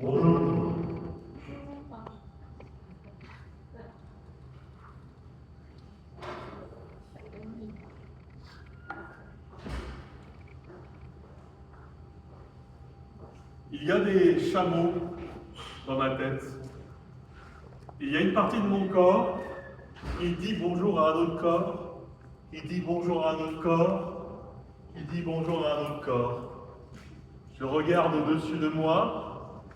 Bonjour. Il y a des chameaux dans ma tête. Il y a une partie de mon corps qui dit bonjour à un autre corps, qui dit bonjour à un autre corps, qui dit bonjour à un autre corps. Je regarde au-dessus de moi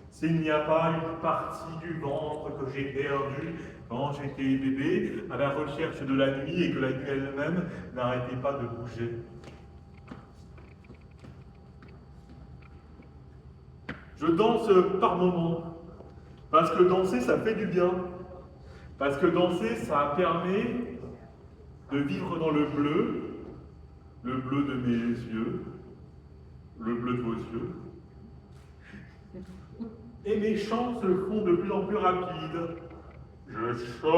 s'il n'y a pas une partie du ventre que j'ai perdue quand j'étais bébé, à la recherche de la nuit et que la nuit elle-même n'arrêtait pas de bouger. Je danse par moments, parce que danser, ça fait du bien. Parce que danser, ça permet de vivre dans le bleu de mes yeux, le bleu de vos yeux. Et mes chants se font de plus en plus rapides. Je chante,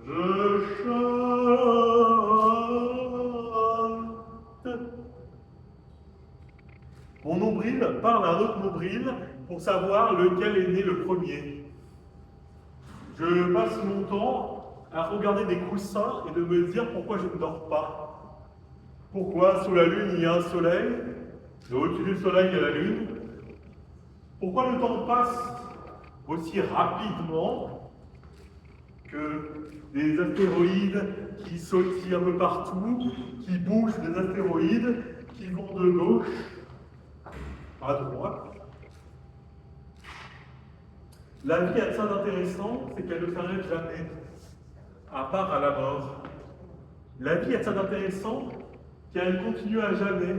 je chante. Mon nombril parle à un autre nombril pour savoir lequel est né le premier. Je passe mon temps à regarder des coussins et de me dire pourquoi je ne dors pas. Pourquoi sous la lune il y a un soleil, et au-dessus du soleil il y a la lune. Pourquoi le temps passe aussi rapidement que des astéroïdes qui sautillent un peu partout, qui bougent des astéroïdes, qui vont de gauche à droite. La vie a ça d'intéressant, c'est qu'elle ne s'arrête jamais, à part à la mort. La vie a ça d'intéressant qu'elle continue à jamais,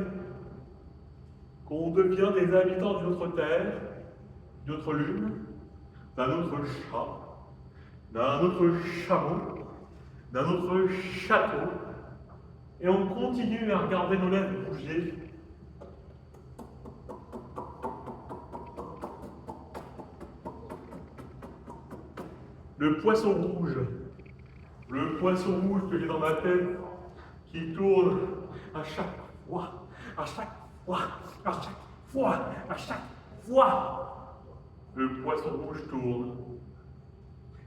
qu'on devient des habitants d'une autre terre, d'une autre lune, d'un autre chat, d'un autre chameau, d'un autre château, et on continue à regarder nos lèvres bouger. Le poisson rouge que j'ai dans ma tête, qui tourne à chaque fois, à chaque fois, à chaque fois, à chaque fois. Le poisson rouge tourne.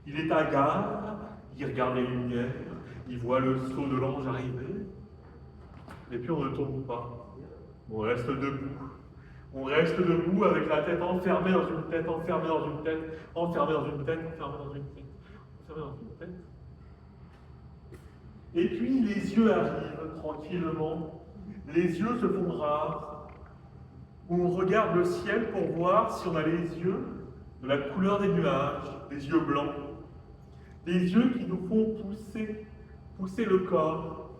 Il est hagard, il regarde les lumières, il voit le sceau de l'ange arriver, et puis on ne tombe pas. On reste debout. On reste debout avec la tête enfermée dans une tête, enfermée dans une tête, enfermée dans une tête, enfermée dans une tête, enfermée dans une tête. Et puis les yeux arrivent tranquillement, les yeux se font rares. On regarde le ciel pour voir si on a les yeux de la couleur des nuages, des yeux blancs. Des yeux qui nous font pousser le corps.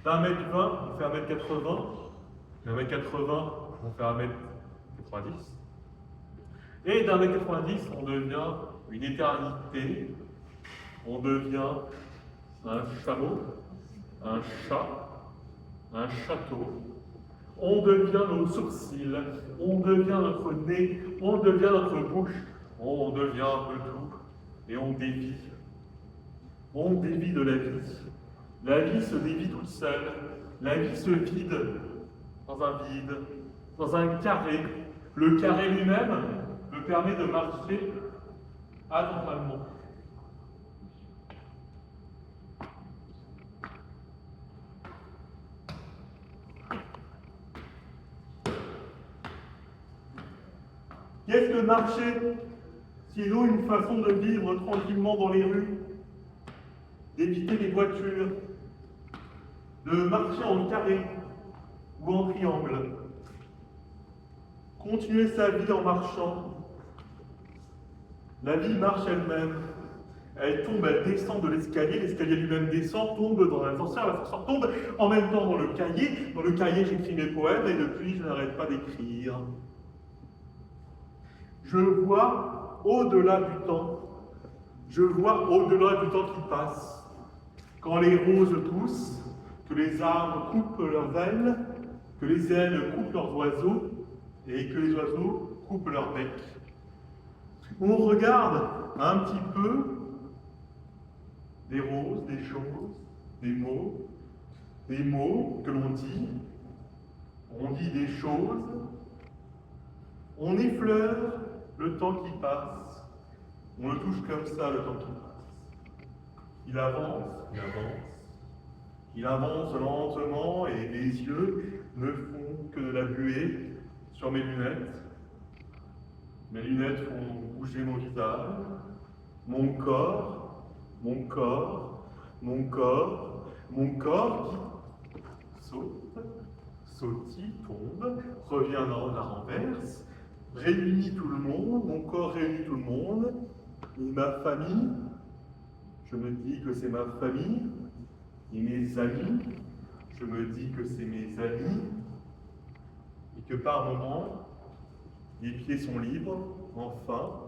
D'un mètre 20, on fait 1m80. D'un mètre 80, on fait 1m90. Et d'un mètre 90, on devient une éternité. On devient un chameau, un chat, un château. On devient nos sourcils, on devient notre nez, on devient notre bouche, on devient un peu tout, et on dévie. On dévie de la vie. La vie se dévie toute seule. La vie se vide, dans un carré. Le carré lui-même me permet de marcher anormalement. Qu'est-ce que marcher, sinon une façon de vivre tranquillement dans les rues, d'éviter les voitures, de marcher en carré ou en triangle, continuer sa vie en marchant. La vie marche elle-même. Elle tombe, elle descend de l'escalier lui-même descend, tombe dans l'ascenseur tombe en même temps dans le cahier. Dans le cahier, j'écris mes poèmes et depuis, je n'arrête pas d'écrire. Je vois au-delà du temps. Je vois au-delà du temps qui passe. Quand les roses poussent, que les arbres coupent leurs ailes, que les ailes coupent leurs oiseaux et que les oiseaux coupent leur bec. On regarde un petit peu des roses, des choses, des mots que l'on dit. On dit des choses, on effleure le temps qui passe, on le touche comme ça, le temps qui passe. Il avance lentement et les yeux ne font que de la buée sur mes lunettes. Mes lunettes font bouger mon visage, mon corps qui saute, sautille, tombe, revient dans la renverse, réunit tout le monde, mon corps réunit tout le monde, et ma famille, je me dis que c'est ma famille, et mes amis, je me dis que c'est mes amis, et que par moments, les pieds sont libres, enfin.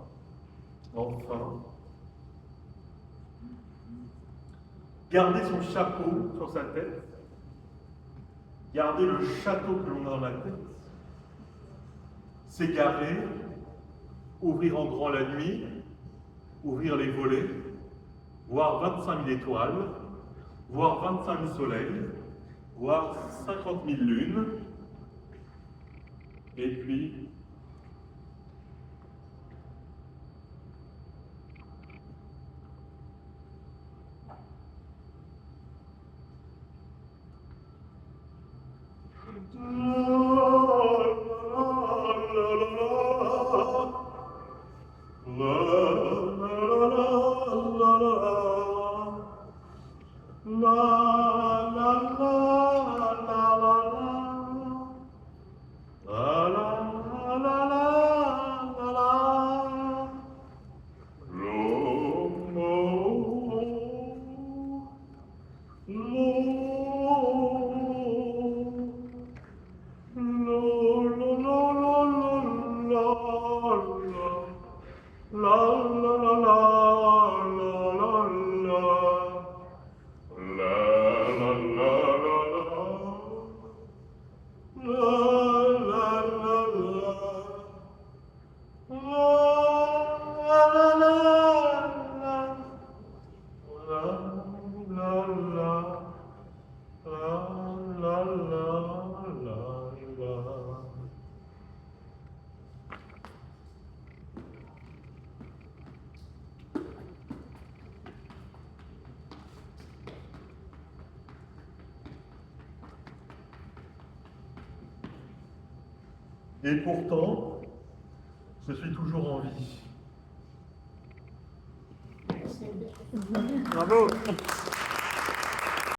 Garder son chapeau sur sa tête, garder le château que l'on a dans la tête, s'égarer, ouvrir en grand la nuit, ouvrir les volets, voir 25 000 étoiles, voir 25 000 soleils, voir 50 000 lunes, et puis et pourtant, je suis toujours en vie. Bravo!